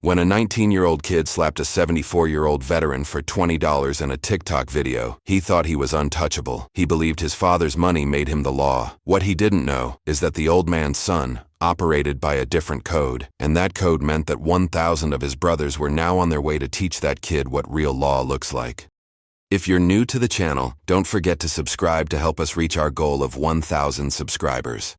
When a 19-year-old kid slapped a 74-year-old veteran for $20 in a TikTok video, he thought he was untouchable. He believed his father's money made him the law. What he didn't know is that the old man's son operated by a different code, and that code meant that 1,000 of his brothers were now on their way to teach that kid what real law looks like. If you're new to the channel, don't forget to subscribe to help us reach our goal of 1,000 subscribers.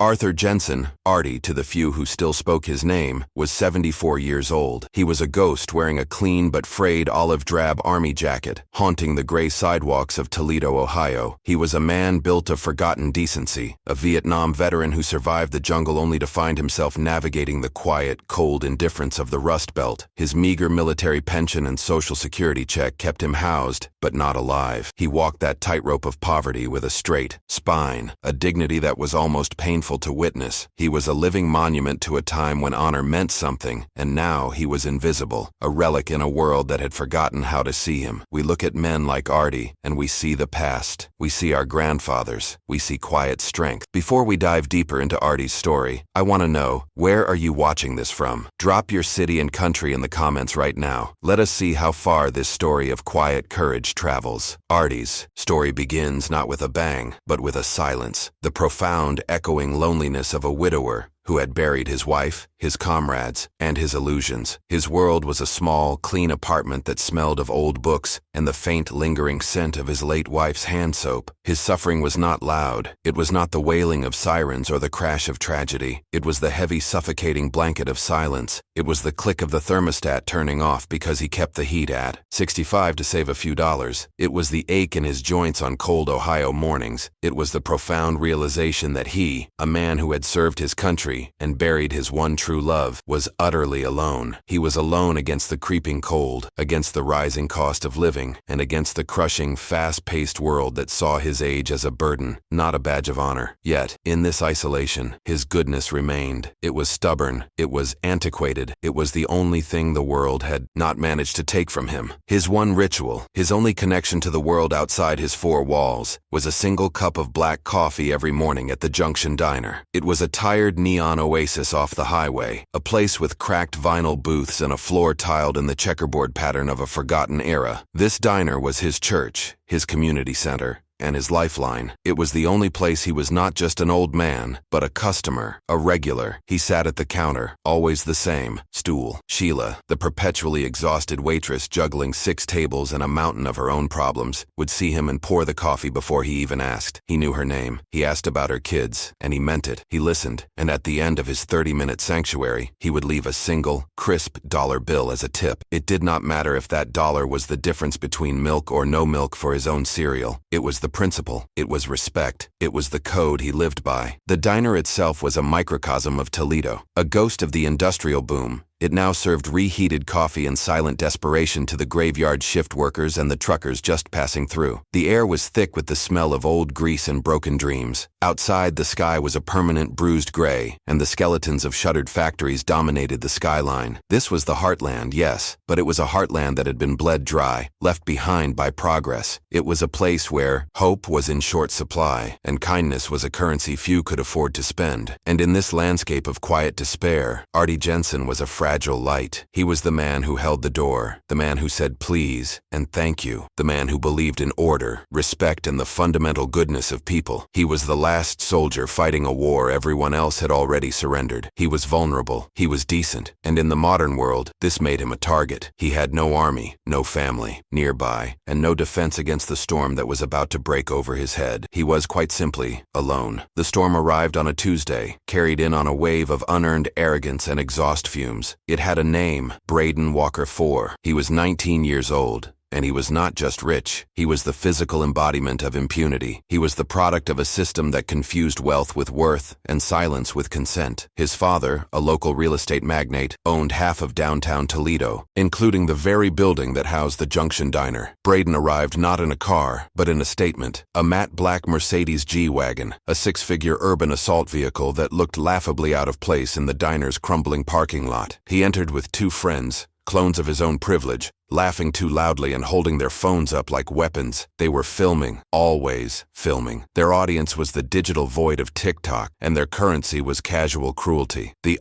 Arthur Jensen, Artie to the few who still spoke his name, was 74 years old. He was a ghost wearing a clean but frayed olive-drab army jacket, haunting the gray sidewalks of Toledo, Ohio. He was a man built of forgotten decency, a Vietnam veteran who survived the jungle only to find himself navigating the quiet, cold indifference of the Rust Belt. His meager military pension and Social Security check kept him housed, but not alive. He walked that tightrope of poverty with a straight spine, a dignity that was almost painful to witness. He was a living monument to a time when honor meant something, and now he was invisible, a relic in a world that had forgotten how to see him. We look at men like Artie, and we see the past. We see our grandfathers. We see quiet strength. Before we dive deeper into Artie's story, I want to know, where are you watching this from? Drop your city and country in the comments right now. Let us see how far this story of quiet courage travels. Artie's story begins not with a bang, but with a silence, the profound, echoing loneliness of a widower who had buried his wife, his comrades, and his illusions. His world was a small, clean apartment that smelled of old books and the faint, lingering scent of his late wife's hand soap. His suffering was not loud. It was not the wailing of sirens or the crash of tragedy. It was the heavy, suffocating blanket of silence. It was the click of the thermostat turning off because he kept the heat at 65 to save a few dollars. It was the ache in his joints on cold Ohio mornings. It was the profound realization that he, a man who had served his country and buried his one true love, was utterly alone. He was alone against the creeping cold, against the rising cost of living, and against the crushing, fast-paced world that saw his age as a burden, not a badge of honor. Yet, in this isolation, his goodness remained. It was stubborn. It was antiquated. It was the only thing the world had not managed to take from him. His one ritual, his only connection to the world outside his four walls, was a single cup of black coffee every morning at the Junction Diner. It was a tired neon oasis off the highway, a place with cracked vinyl booths and a floor tiled in the checkerboard pattern of a forgotten era. This diner was his church, his community center, and his lifeline. It was the only place he was not just an old man, but a customer, a regular. He sat at the counter, always the same stool. Sheila, the perpetually exhausted waitress juggling 6 tables and a mountain of her own problems, would see him and pour the coffee before he even asked. He knew her name. He asked about her kids, and he meant it. He listened, and at the end of his 30-minute sanctuary, he would leave a single, crisp dollar bill as a tip. It did not matter if that dollar was the difference between milk or no milk for his own cereal. It was the principle. It was respect. It was the code he lived by. The diner itself was a microcosm of Toledo, a ghost of the industrial boom. It now served reheated coffee in silent desperation to the graveyard shift workers and the truckers just passing through. The air was thick with the smell of old grease and broken dreams. Outside, the sky was a permanent bruised gray, and the skeletons of shuttered factories dominated the skyline. This was the heartland, yes, but it was a heartland that had been bled dry, left behind by progress. It was a place where hope was in short supply, and kindness was a currency few could afford to spend. And in this landscape of quiet despair, Artie Jensen was a fragile light. He was the man who held the door, the man who said please and thank you, the man who believed in order, respect, and the fundamental goodness of people. He was the last soldier fighting a war everyone else had already surrendered. He was vulnerable. He was decent. And in the modern world, this made him a target. He had no army, no family nearby, and no defense against the storm that was about to break over his head. He was, quite simply, alone. The storm arrived on a Tuesday, carried in on a wave of unearned arrogance and exhaust fumes. It had a name, Braden Walker IV. He was 19 years old. And he was not just rich. He was the physical embodiment of impunity. He was the product of a system that confused wealth with worth and silence with consent. His father, a local real estate magnate, owned half of downtown Toledo, including the very building that housed the Junction Diner. Braden arrived not in a car, but in a statement, a matte black Mercedes G-Wagon, a 6-figure urban assault vehicle that looked laughably out of place in the diner's crumbling parking lot. He entered with 2 friends, clones of his own privilege, laughing too loudly and holding their phones up like weapons. They were filming, always filming. Their audience was the digital void of TikTok, and their currency was casual cruelty. The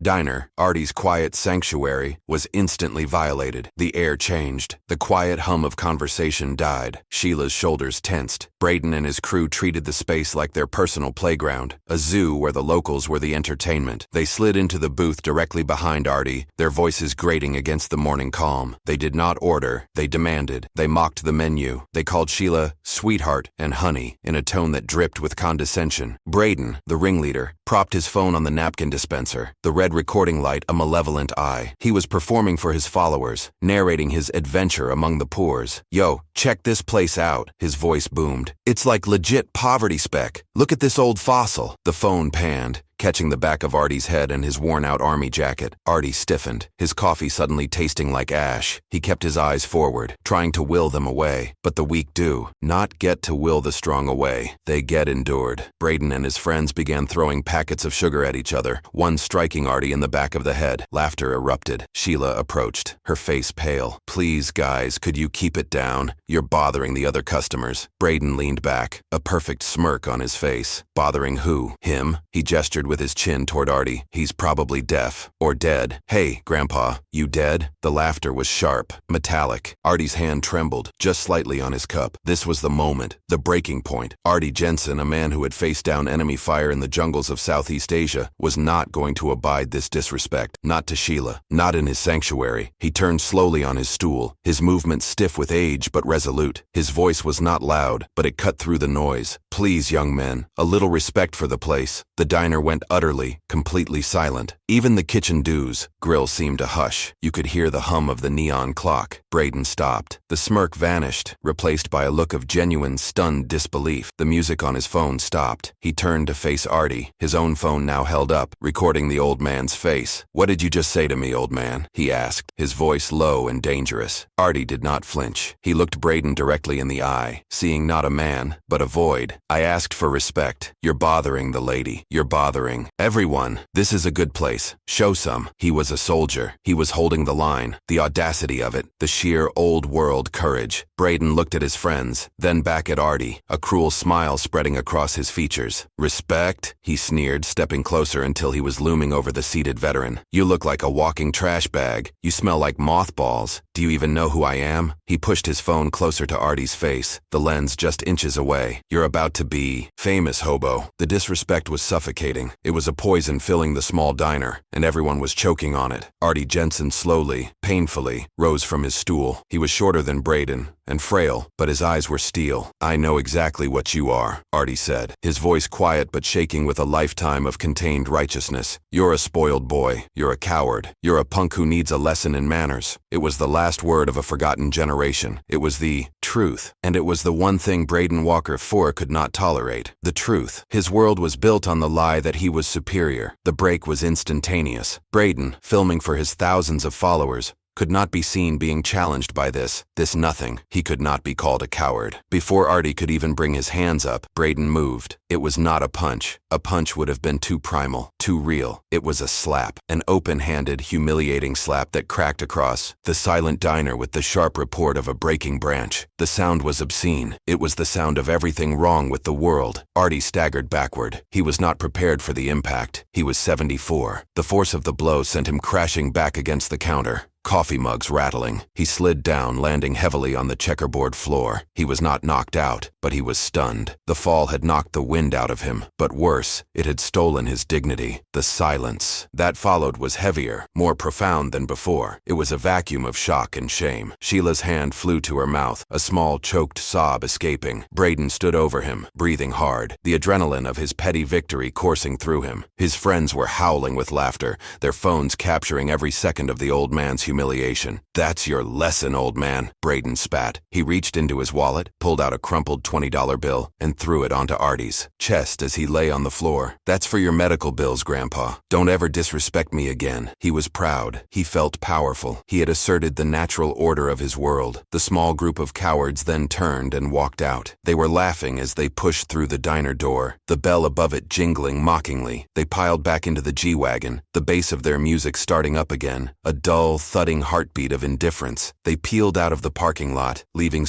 Diner, Artie's quiet sanctuary, was instantly violated. The air changed. The quiet hum of conversation died. Sheila's shoulders tensed. Braden and his crew treated the space like their personal playground, a zoo where the locals were the entertainment. They slid into the booth directly behind Artie, their voices grating against the morning calm. They did not order, they demanded. They mocked the menu. They called Sheila sweetheart and honey in a tone that dripped with condescension. Braden, the ringleader, propped his phone on the napkin dispenser, the red recording light a malevolent eye. He was performing for his followers, narrating his adventure among the poors. "Yo, check this place out," his voice boomed. "It's like legit poverty spec. Look at this old fossil." The phone panned, catching the back of Artie's head and his worn-out army jacket. Artie stiffened, his coffee suddenly tasting like ash. He kept his eyes forward, trying to will them away. But the weak do not get to will the strong away. They get endured. Braden and his friends began throwing packets of sugar at each other, one striking Artie in the back of the head. Laughter erupted. Sheila approached, her face pale. "Please, guys, could you keep it down? You're bothering the other customers." Braden leaned back, a perfect smirk on his face. "Bothering who? Him?" He gestured with his chin toward Artie. "He's probably deaf. Or dead." "Hey, Grandpa, you dead?" The laughter was sharp, metallic. Artie's hand trembled, just slightly on his cup. This was the moment, the breaking point. Artie Jensen, a man who had faced down enemy fire in the jungles of Southeast Asia, was not going to abide this disrespect. Not to Sheila. Not in his sanctuary. He turned slowly on his stool, his movement stiff with age but resolute. His voice was not loud, but it cut through the noise. "Please, young men, a little respect for the place." The diner went utterly, completely silent. Even the kitchen dues, grill seemed to hush. You could hear the hum of the neon clock. Braden stopped. The smirk vanished, replaced by a look of genuine, stunned disbelief. The music on his phone stopped. He turned to face Artie, his own phone now held up, recording the old man's face. "What did you just say to me, old man?" he asked, his voice low and dangerous. Artie did not flinch. He looked Braden directly in the eye, seeing not a man, but a void. "I asked for respect. You're bothering the lady. You're bothering everyone. This is a good place. Show some." He was a soldier. He was holding the line. The audacity of it. The sheer old-world courage. Braden looked at his friends, then back at Artie, a cruel smile spreading across his features. "Respect?" he sneered, stepping closer until he was looming over the seated veteran. "You look like a walking trash bag. You smell like mothballs. Do you even know who I am?" He pushed his phone closer to Artie's face, the lens just inches away. "You're about to be famous, hobo." The disrespect was suffocating. It was a poison filling the small diner, and everyone was choking on it. Artie Jensen slowly, painfully, rose from his stool. He was shorter than Braden, and frail, but his eyes were steel. "I know exactly what you are," Artie said, his voice quiet but shaking with a lifetime of contained righteousness. "You're a spoiled boy. You're a coward. You're a punk who needs a lesson in manners." It was the last word of a forgotten generation. It was the truth, and it was the one thing Braden Walker IV could not tolerate. The truth. His world was built on the lie that he was superior. The break was instantaneous. Braden, filming for his thousands of followers, could not be seen being challenged by this nothing. He could not be called a coward. Before Artie could even bring his hands up, Braden moved. It was not a punch. A punch would have been too primal, too real. It was a slap, an open-handed, humiliating slap that cracked across the silent diner with the sharp report of a breaking branch. The sound was obscene. It was the sound of everything wrong with the world. Artie staggered backward. He was not prepared for the impact. He was 74. The force of the blow sent him crashing back against the counter. Coffee mugs rattling. He slid down, landing heavily on the checkerboard floor. He was not knocked out, but he was stunned. The fall had knocked the wind out of him, but worse, it had stolen his dignity. The silence that followed was heavier, more profound than before. It was a vacuum of shock and shame. Sheila's hand flew to her mouth, a small, choked sob escaping. Braden stood over him, breathing hard, the adrenaline of his petty victory coursing through him. His friends were howling with laughter, their phones capturing every second of the old man's humiliation. "That's your lesson, old man," Braden spat. He reached into his wallet, pulled out a crumpled $20 bill, and threw it onto Artie's chest as he lay on the floor. "That's for your medical bills, Grandpa. Don't ever disrespect me again." He was proud. He felt powerful. He had asserted the natural order of his world. The small group of cowards then turned and walked out. They were laughing as they pushed through the diner door, the bell above it jingling mockingly. They piled back into the G-Wagon, the bass of their music starting up again, a dull thud thudding heartbeat of indifference. They peeled out of the parking lot, leaving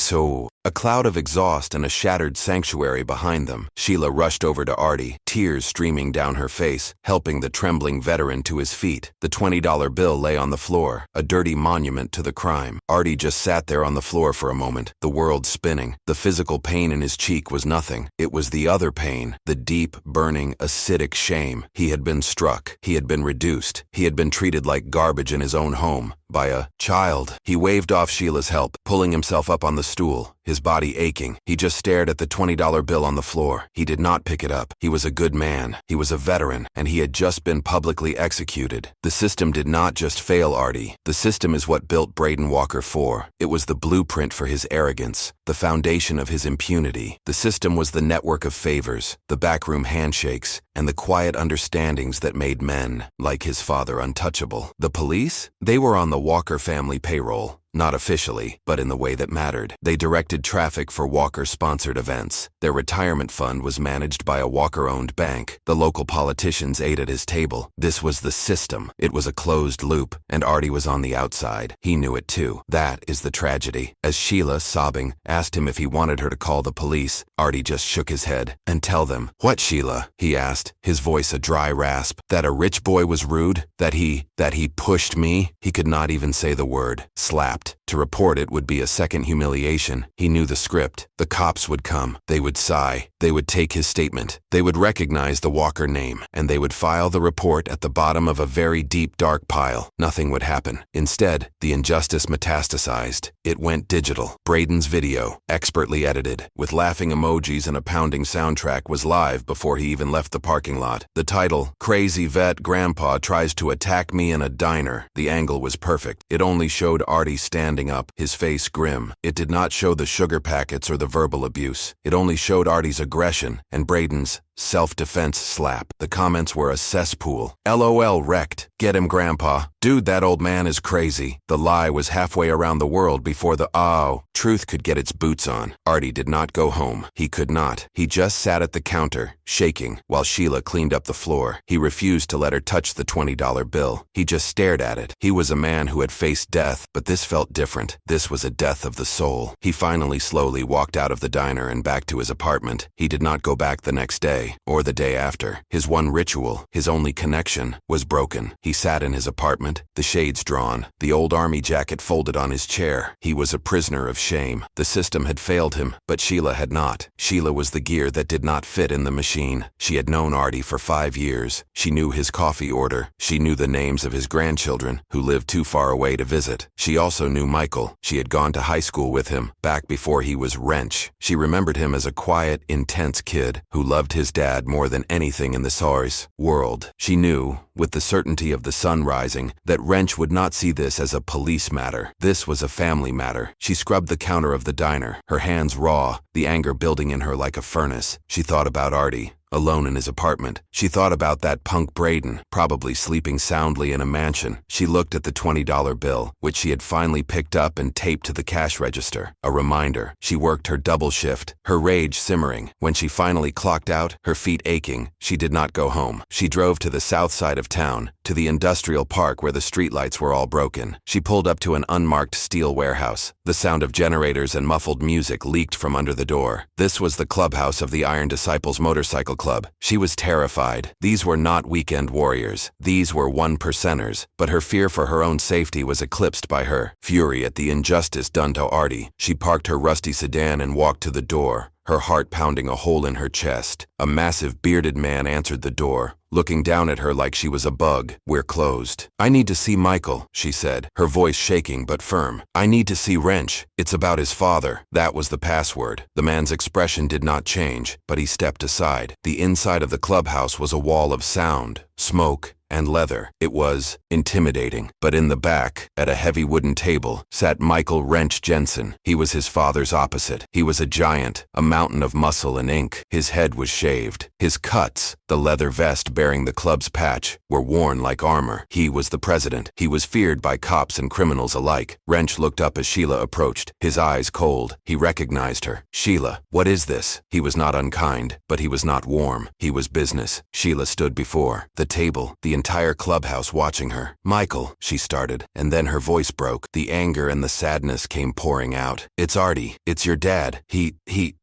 a cloud of exhaust and a shattered sanctuary behind them. Sheila rushed over to Artie, tears streaming down her face, helping the trembling veteran to his feet. The $20 bill lay on the floor, a dirty monument to the crime. Artie just sat there on the floor for a moment, the world spinning. The physical pain in his cheek was nothing. It was the other pain, the deep, burning, acidic shame. He had been struck. He had been reduced. He had been treated like garbage in his own home. By a child. He waved off Sheila's help, pulling himself up on the stool, his body aching. He just stared at the $20 bill on the floor. He did not pick it up. He was a good man. He was a veteran, and he had just been publicly executed. The system did not just fail Artie. The system is what built Braden Walker IV. It was the blueprint for his arrogance, the foundation of his impunity. The system was the network of favors, the backroom handshakes, and the quiet understandings that made men, like his father, untouchable. The police? They were on the Walker family payroll. Not officially, but in the way that mattered. They directed traffic for Walker-sponsored events. Their retirement fund was managed by a Walker-owned bank. The local politicians ate at his table. This was the system. It was a closed loop, and Artie was on the outside. He knew it too. That is the tragedy. As Sheila, sobbing, asked him if he wanted her to call the police, Artie just shook his head. "And tell them." "What, Sheila?" he asked, his voice a dry rasp. "That a rich boy was rude? That he pushed me?" He could not even say the word. Slapped. To report it would be a second humiliation. He knew the script. The cops would come. They would sigh. They would take his statement. They would recognize the Walker name, and they would file the report at the bottom of a very deep, dark pile. Nothing would happen. Instead, the injustice metastasized. It went digital. Braden's video, expertly edited, with laughing emojis and a pounding soundtrack, was live before he even left the parking lot. The title, "Crazy Vet Grandpa Tries to Attack Me in a Diner." The angle was perfect. It only showed Artie standing up, his face grim. It did not show the sugar packets or the verbal abuse. It only showed Artie's aggression and Braden's self-defense slap. The comments were a cesspool. "LOL wrecked. Get him, Grandpa. Dude, that old man is crazy." The lie was halfway around the world before the truth could get its boots on. Artie did not go home. He could not. He just sat at the counter, shaking, while Sheila cleaned up the floor. He refused to let her touch the $20 bill. He just stared at it. He was a man who had faced death, but this felt different. This was a death of the soul. He finally slowly walked out of the diner and back to his apartment. He did not go back the next day, or the day after. His one ritual, his only connection, was broken. He sat in his apartment, the shades drawn, the old army jacket folded on his chair. He was a prisoner of shame. The system had failed him, but Sheila had not. Sheila was the gear that did not fit in the machine. She had known Artie for 5 years. She knew his coffee order. She knew the names of his grandchildren, who lived too far away to visit. She also knew Michael. She had gone to high school with him, back before he was Wrench. She remembered him as a quiet, intense kid who loved his dad more than anything in the SARS world. She knew, with the certainty of the sun rising, that Wrench would not see this as a police matter. This was a family matter. She scrubbed the counter of the diner, her hands raw, the anger building in her like a furnace. She thought about Artie, alone in his apartment. She thought about that punk Braden, probably sleeping soundly in a mansion. She looked at the $20 bill, which she had finally picked up and taped to the cash register. A reminder. She worked her double shift, her rage simmering. When she finally clocked out, her feet aching, she did not go home. She drove to the south side of town, to the industrial park where the streetlights were all broken. She pulled up to an unmarked steel warehouse. The sound of generators and muffled music leaked from under the door. This was the clubhouse of the Iron Disciples Motorcycle Club. She was terrified. These were not weekend warriors. These were one-percenters. But her fear for her own safety was eclipsed by her fury at the injustice done to Artie. She parked her rusty sedan and walked to the door, her heart pounding a hole in her chest. A massive bearded man answered the door, looking down at her like she was a bug. "We're closed." "I need to see Michael," she said, her voice shaking but firm. "I need to see Wrench. It's about his father." That was the password. The man's expression did not change, but he stepped aside. The inside of the clubhouse was a wall of sound, smoke, and leather. It was intimidating. But in the back, at a heavy wooden table, sat Michael Wrench Jensen. He was his father's opposite. He was a giant, a mountain of muscle and ink. His head was shaved. His cuts, the leather vest bearing the club's patch, were worn like armor. He was the president. He was feared by cops and criminals alike. Wrench looked up as Sheila approached, his eyes cold. He recognized her. "Sheila, what is this?" He was not unkind, but he was not warm. He was business. Sheila stood before the table. The entire clubhouse watching her. "Michael," she started, and then her voice broke. The anger and the sadness came pouring out. "It's Artie. It's your dad. He.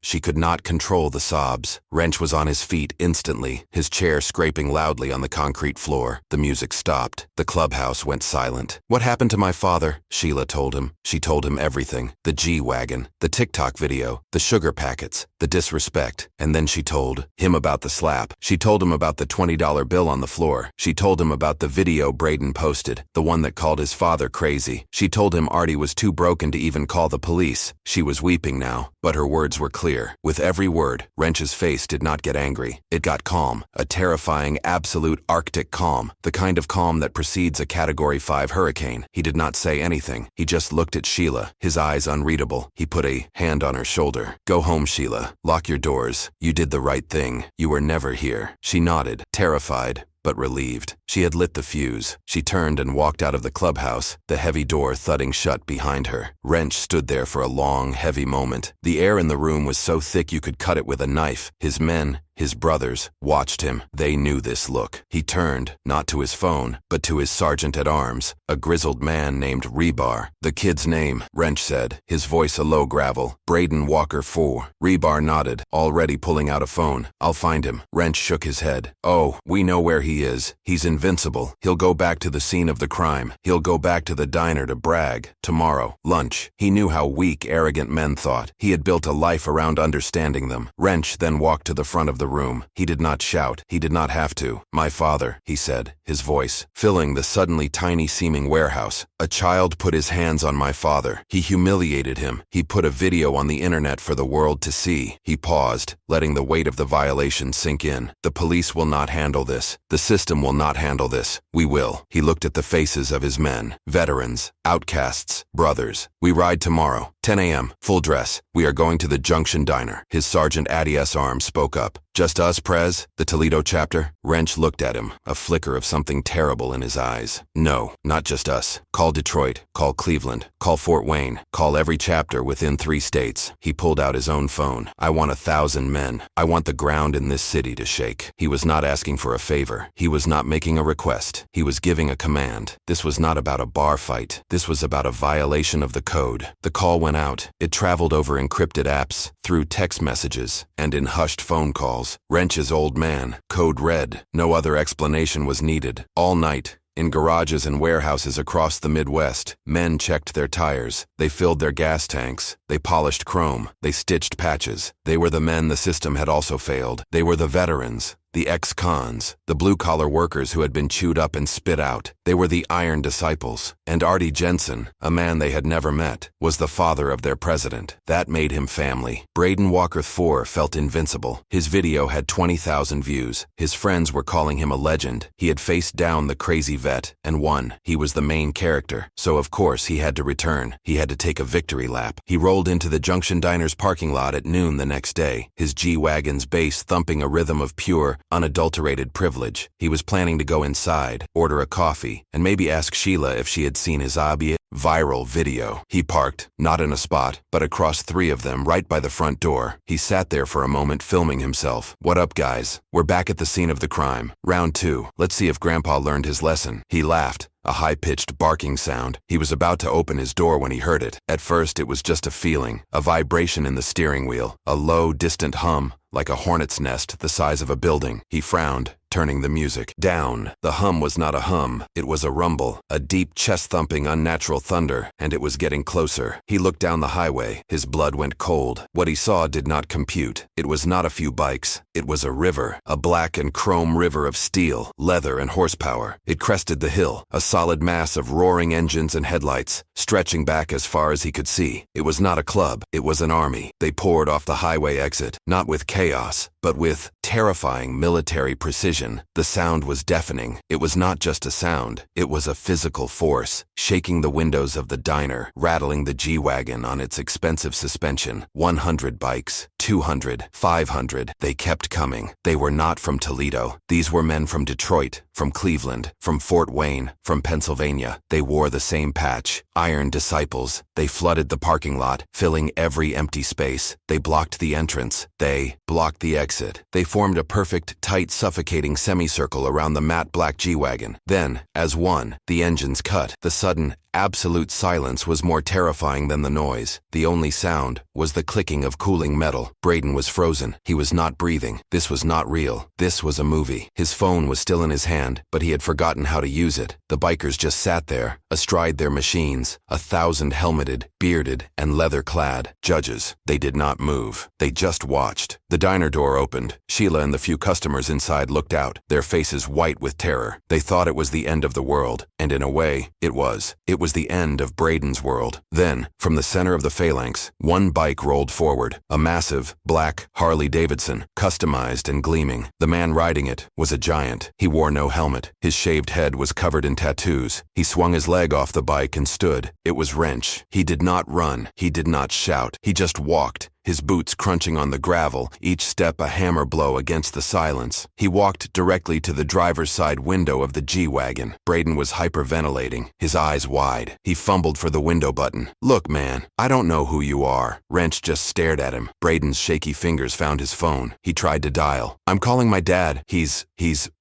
She could not control the sobs. Wrench was on his feet instantly, his chair scraping loudly on the concrete floor. The music stopped. The clubhouse went silent. "What happened to my father?" Sheila told him. She told him everything. The G-Wagon, the TikTok video, the sugar packets, the disrespect. And then she told him about the slap. She told him about the $20 bill on the floor. She told him about the video Braden posted, the one that called his father crazy. She told him Artie was too broken to even call the police. She was weeping now, but her words were clear. With every word, Wrench's face did not get angry. It got calm, a terrifying, absolute Arctic calm, the kind of calm that precedes a Category 5 hurricane. He did not say anything. He just looked at Sheila, his eyes unreadable. He put a hand on her shoulder. "Go home, Sheila. Lock your doors. You did the right thing. You were never here." She nodded, terrified, but relieved. She had lit the fuse. She turned and walked out of the clubhouse, the heavy door thudding shut behind her. Wrench stood there for a long, heavy moment. The air in the room was so thick you could cut it with a knife. His men, his brothers, watched him. They knew this look. He turned, not to his phone, but to his sergeant-at-arms, a grizzled man named Rebar. "The kid's name," Wrench said, his voice a low gravel. "Braden Walker IV." Rebar nodded, already pulling out a phone. "I'll find him." Wrench shook his head. "Oh, we know where he is. He's invincible. He'll go back to the scene of the crime. He'll go back to the diner to brag. Tomorrow, lunch." He knew how weak, arrogant men thought. He had built a life around understanding them. Wrench then walked to the front of the room. He did not shout. He did not have to. "My father," he said, his voice filling the suddenly tiny-seeming warehouse. "A child put his hands on my father. He humiliated him. He put a video on the internet for the world to see." He paused, letting the weight of the violation sink in. "The police will not handle this. The system will not handle this. We will." He looked at the faces of his men. Veterans, outcasts, brothers. "We ride tomorrow, 10 a.m., full dress. We are going to the Junction Diner." His Sergeant Addy S. Arms spoke up. "Just us, Prez? The Toledo chapter?" Wrench looked at him, a flicker of something terrible in his eyes. "No, not just us. Call Detroit, call Cleveland, call Fort Wayne, call every chapter within 3 states. He pulled out his own phone. "I want 1,000 men. I want the ground in this city to shake." He was not asking for a favor. He was not making a request. He was giving a command. This was not about a bar fight. This was about a violation of the code. The call went out. It traveled over encrypted apps, through text messages, and in hushed phone calls. Wrench's old man, code red. No other explanation was needed. All night, in garages and warehouses across the Midwest, men checked their tires. They filled their gas tanks. They polished chrome. They stitched patches. They were the men the system had also failed. They were the veterans, the ex-cons, the blue-collar workers who had been chewed up and spit out. They were the iron disciples. And Artie Jensen, a man they had never met, was the father of their president. That made him family. Braden Walker IV felt invincible. His video had 20,000 views. His friends were calling him a legend. He had faced down the crazy vet and won. He was the main character. So of course he had to return. He had to take a victory lap. He rolled into the Junction Diner's parking lot at noon the next day, his G-Wagon's bass thumping a rhythm of pure, unadulterated privilege. He was planning to go inside, order a coffee, and maybe ask Sheila if she had seen his obvious viral video. He parked, not in a spot, but across 3 of them right by the front door. He sat there for a moment filming himself. "What up, guys? We're back at the scene of the crime. Round 2. Let's see if Grandpa learned his lesson." He laughed. A high-pitched barking sound. He was about to open his door when he heard it. At first it was just a feeling, a vibration in the steering wheel, a low, distant hum, like a hornet's nest the size of a building. He frowned, turning the music down. The hum was not a hum, it was a rumble, a deep chest-thumping unnatural thunder, and it was getting closer. He looked down the highway. His blood went cold. What he saw did not compute. It was not a few bikes. It was a river, a black and chrome river of steel, leather, and horsepower. It crested the hill, a solid mass of roaring engines and headlights, stretching back as far as he could see. It was not a club, it was an army. They poured off the highway exit, not with chaos, but with terrifying military precision. The sound was deafening. It was not just a sound, it was a physical force, shaking the windows of the diner, rattling the G-Wagon on its expensive suspension. 100 bikes, 200, 500. They kept coming. They were not from Toledo. These were men from Detroit, from Cleveland, from Fort Wayne, from Pennsylvania. They wore the same patch, iron disciples. They flooded the parking lot, filling every empty space. They blocked the entrance. They blocked the exit. exit. They formed a perfect, tight, suffocating semicircle around the matte black G-Wagon. Then, as one, the engines cut. The sudden, absolute silence was more terrifying than the noise. The only sound was the clicking of cooling metal. Braden was frozen. He was not breathing. This was not real. This was a movie. His phone was still in his hand, but he had forgotten how to use it. The bikers just sat there, astride their machines, 1,000 helmeted, bearded, and leather-clad judges. They did not move. They just watched. The diner door opened. Sheila and the few customers inside looked out, their faces white with terror. They thought it was the end of the world, and in a way, it was. It was the end of Braden's world. Then, from the center of the phalanx, one bike rolled forward, a massive, black Harley-Davidson, customized and gleaming. The man riding it was a giant. He wore no helmet. His shaved head was covered in tattoos. He swung his leg off the bike and stood. It was Wrench. He did not run. He did not shout. He just walked, his boots crunching on the gravel, each step a hammer blow against the silence. He walked directly to the driver's side window of the G-Wagon. Braden was hyperventilating, his eyes wide. He fumbled for the window button. "Look, man, I don't know who you are." Wrench just stared at him. Braden's shaky fingers found his phone. He tried to dial. "I'm calling my dad. He's..."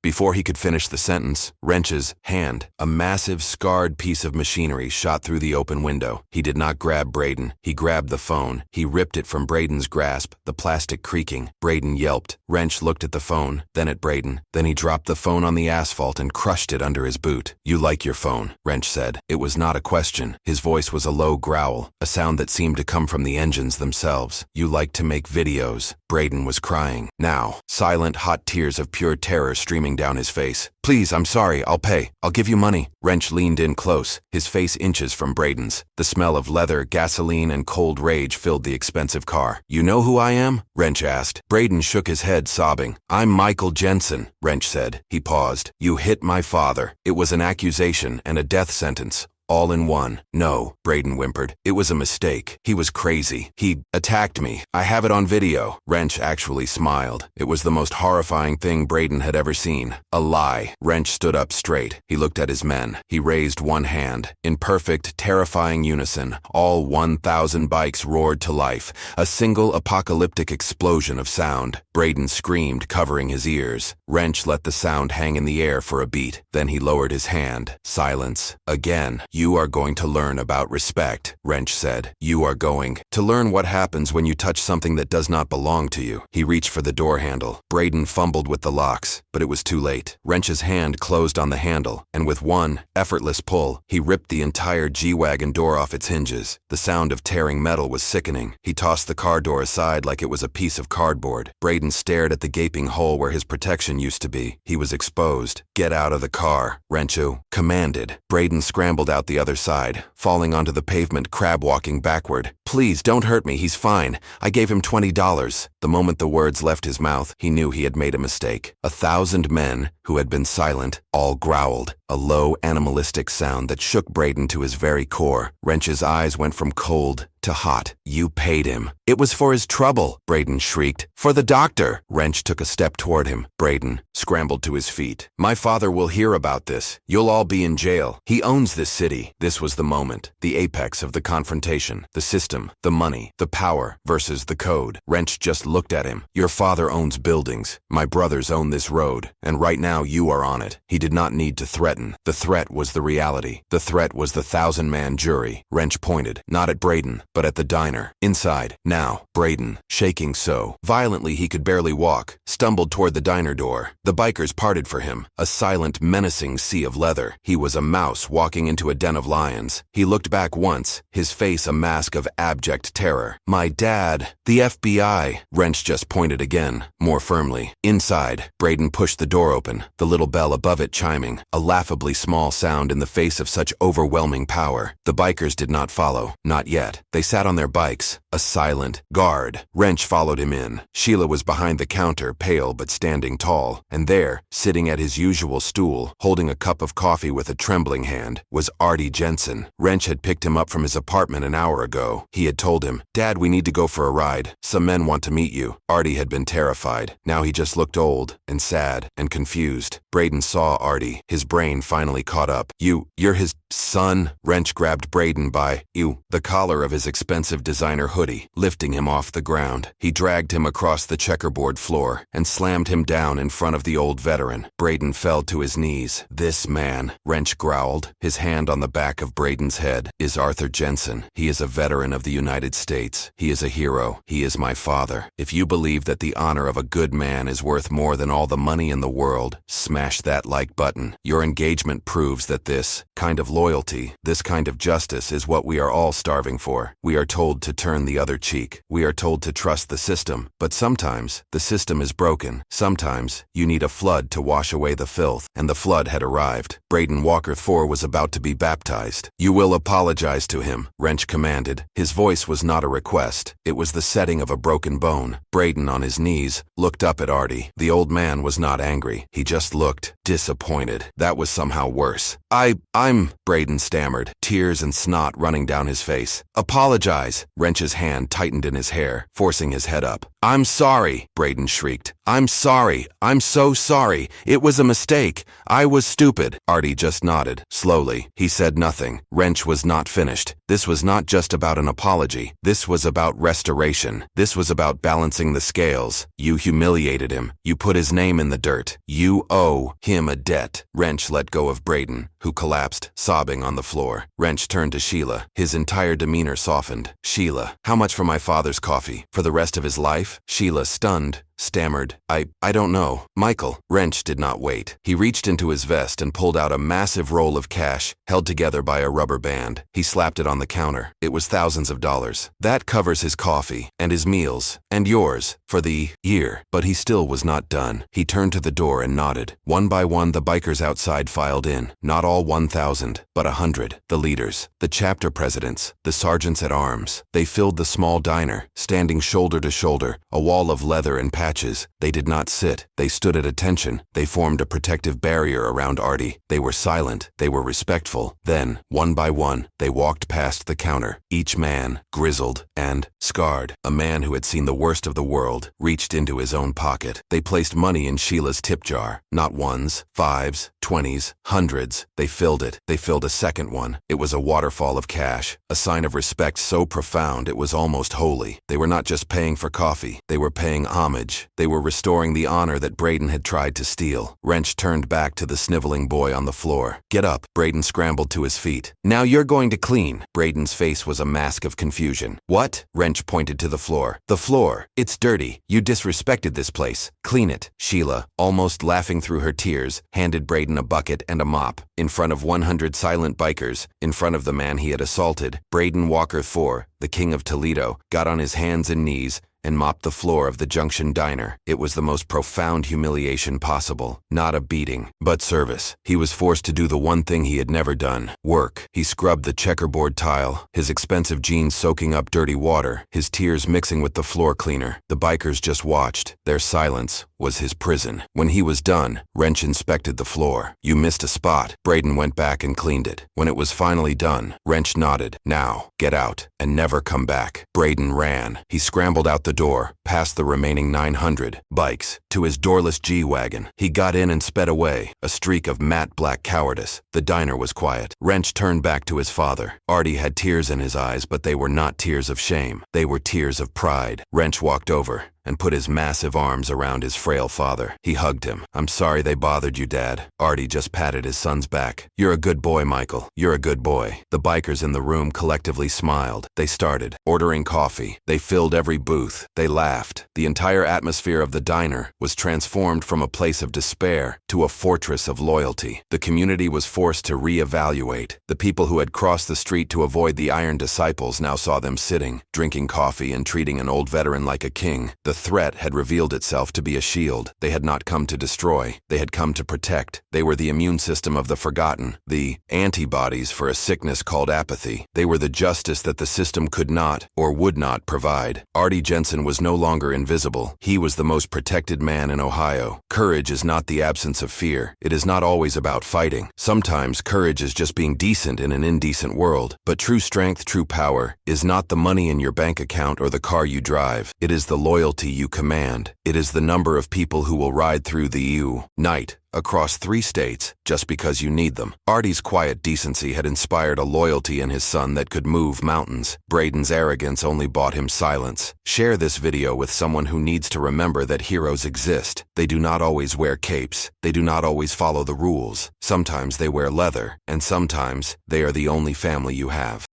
Before he could finish the sentence, Wrench's hand, a massive, scarred piece of machinery, shot through the open window. He did not grab Braden. He grabbed the phone. He ripped it from Braden's grasp, the plastic creaking. Braden yelped. Wrench looked at the phone, then at Braden. Then he dropped the phone on the asphalt and crushed it under his boot. "You like your phone," Wrench said. It was not a question. His voice was a low growl, a sound that seemed to come from the engines themselves. "You like to make videos." Braden was crying. Now, silent, hot tears of pure terror streaming down his face. "Please, I'm sorry, I'll pay. I'll give you money." Wrench leaned in close, his face inches from Braden's. The smell of leather, gasoline, and cold rage filled the expensive car. "You know who I am?" Wrench asked. Braden shook his head, sobbing. "I'm Michael Jensen," Wrench said. He paused. "You hit my father." It was an accusation and a death sentence, all in one. "No," Braden whimpered. "It was a mistake. He was crazy. He attacked me. I have it on video." Wrench actually smiled. It was the most horrifying thing Braden had ever seen. A lie. Wrench stood up straight. He looked at his men. He raised one hand. In perfect, terrifying unison, all 1,000 bikes roared to life. A single apocalyptic explosion of sound. Braden screamed, covering his ears. Wrench let the sound hang in the air for a beat. Then he lowered his hand. Silence. Again. "You are going to learn about respect," Wrench said. "You are going to learn what happens when you touch something that does not belong to you." He reached for the door handle. Braden fumbled with the locks, but it was too late. Wrench's hand closed on the handle, and with one effortless pull, he ripped the entire G-Wagon door off its hinges. The sound of tearing metal was sickening. He tossed the car door aside like it was a piece of cardboard. Braden stared at the gaping hole where his protection used to be. He was exposed. "Get out of the car," Wrench commanded. Braden scrambled out the other side, falling onto the pavement, crab-walking backward. "Please, don't hurt me, he's fine. I gave him $20. The moment the words left his mouth, he knew he had made a mistake. 1,000 men, who had been silent, all growled, a low, animalistic sound that shook Braden to his very core. Wrench's eyes went from cold to hot. "You paid him." "It was for his trouble," Braden shrieked. "For the doctor." Wrench took a step toward him. Braden scrambled to his feet. "My father will hear about this. You'll all be in jail. He owns this city." This was the moment, the apex of the confrontation. The system, the money, the power versus the code. Wrench just looked at him. "Your father owns buildings. My brothers own this road. And right now you are on it." He did not need to threaten. The threat was the reality. The threat was the 1,000-man jury. Wrench pointed, not at Braden, but at the diner. Inside, now, Braden, shaking so violently he could barely walk, stumbled toward the diner door. The bikers parted for him, a silent, menacing sea of leather. He was a mouse walking into a den of lions. He looked back once, his face a mask of abject terror. "My dad, the FBI." Wrench just pointed again, more firmly. Inside, Braden pushed the door open, the little bell above it chiming, a laughably small sound in the face of such overwhelming power. The bikers did not follow, not yet. They sat on their bikes, a silent guard. Wrench followed him in. Sheila was behind the counter, pale but standing tall, and there, sitting at his usual stool, holding a cup of coffee with a trembling hand, was Artie Jensen. Wrench had picked him up from his apartment an hour ago. He had told him, "Dad, we need to go for a ride. Some men want to meet you." Artie had been terrified. Now he just looked old and sad and confused. Braden saw Artie. His brain finally caught up. You're his son?" Wrench grabbed Braden by the collar of his expensive designer hoodie hoodie, lifting him off the ground. He dragged him across the checkerboard floor and slammed him down in front of the old veteran. Braden fell to his knees. "This man," Wrench growled, his hand on the back of Braden's head, "is Arthur Jensen. He is a veteran of the United States. He is a hero. He is my father. If you believe that the honor of a good man is worth more than all the money in the world, smash that like button. Your engagement proves that this kind of loyalty, this kind of justice is what we are all starving for. We are told to turn the other cheek. We are told to trust the system. But sometimes the system is broken. Sometimes you need a flood to wash away the filth." And the flood had arrived. Braden Walker IV was about to be baptized. "You will apologize to him," Wrench commanded. His voice was not a request. It was the setting of a broken bone. Braden, on his knees, looked up at Artie. The old man was not angry. He just looked disappointed. That was somehow worse. I'm, Braden stammered, tears and snot running down his face. "Apologize." Wrench's hand tightened in his hair, forcing his head up. "I'm sorry," Braden shrieked. "I'm sorry. I'm so sorry. It was a mistake. I was stupid." Artie just nodded. Slowly, he said nothing. Wrench was not finished. This was not just about an apology. This was about restoration. This was about balancing the scales. "You humiliated him. You put his name in the dirt. You owe him a debt." Wrench let go of Braden, who collapsed, sobbing on the floor. Wrench turned to Sheila. His entire demeanor softened. "Sheila, how much for my father's coffee? For the rest of his life?" Sheila, stunned, stammered, I don't know. "Michael." Wrench did not wait. He reached into his vest and pulled out a massive roll of cash, held together by a rubber band. He slapped it on the counter. It was thousands of dollars. "That covers his coffee, and his meals, and yours, for the year." But he still was not done. He turned to the door and nodded. One by one the bikers outside filed in. Not all 1,000, but 100. The leaders, the chapter presidents, the sergeants at arms. They filled the small diner, standing shoulder to shoulder, a wall of leather and patches. They did not sit. They stood at attention. They formed a protective barrier around Artie. They were silent. They were respectful. Then, one by one, they walked past the counter. Each man, grizzled and scarred, a man who had seen the worst of the world, reached into his own pocket. They placed money in Sheila's tip jar. Not ones, fives, 20s, hundreds. They filled it. They filled a second one. It was a waterfall of cash, a sign of respect so profound it was almost holy. They were not just paying for coffee. They were paying homage. They were restoring the honor that Braden had tried to steal. Wrench turned back to the sniveling boy on the floor. "Get up." Braden scrambled to his feet. "Now you're going to clean." Braden's face was a mask of confusion. "What?" Wrench pointed to the floor. "The floor. It's dirty. You disrespected this place. Clean it." Sheila, almost laughing through her tears, handed Braden a bucket and a mop. In front of 100 silent bikers, in front of the man he had assaulted, Braden Walker IV, the King of Toledo, got on his hands and knees and mopped the floor of the Junction Diner. It was the most profound humiliation possible. Not a beating, but service. He was forced to do the one thing he had never done: work. He scrubbed the checkerboard tile, his expensive jeans soaking up dirty water, his tears mixing with the floor cleaner. The bikers just watched. Their silence was his prison. When he was done, Wrench inspected the floor. "You missed a spot." Braden went back and cleaned it. When it was finally done, Wrench nodded. "Now, get out, and never come back." Braden ran. He scrambled out the door, past the remaining 900 bikes, to his doorless G-Wagon. He got in and sped away, a streak of matte black cowardice. The diner was quiet. Wrench turned back to his father. Artie had tears in his eyes, but they were not tears of shame. They were tears of pride. Wrench walked over and put his massive arms around his frail father. He hugged him. "I'm sorry they bothered you, Dad." Artie just patted his son's back. "You're a good boy, Michael. You're a good boy." The bikers in the room collectively smiled. They started ordering coffee. They filled every booth. They laughed. The entire atmosphere of the diner was transformed from a place of despair to a fortress of loyalty. The community was forced to reevaluate. The people who had crossed the street to avoid the Iron Disciples now saw them sitting, drinking coffee and treating an old veteran like a king. The threat had revealed itself to be a shield. They had not come to destroy. They had come to protect. They were the immune system of the forgotten, the antibodies for a sickness called apathy. They were the justice that the system could not or would not provide. Artie Jensen was no longer invisible. He was the most protected man in Ohio. Courage is not the absence of fear. It is not always about fighting. Sometimes courage is just being decent in an indecent world. But true strength, true power, is not the money in your bank account or the car you drive. It is the loyalty loyalty you command. It is the number of people who will ride through the night across 3 states just because you need them. Artie's quiet decency had inspired a loyalty in his son that could move mountains. Braden's arrogance only bought him silence. Share this video with someone who needs to remember that heroes exist. They do not always wear capes. They do not always follow the rules. Sometimes they wear leather, and sometimes they are the only family you have.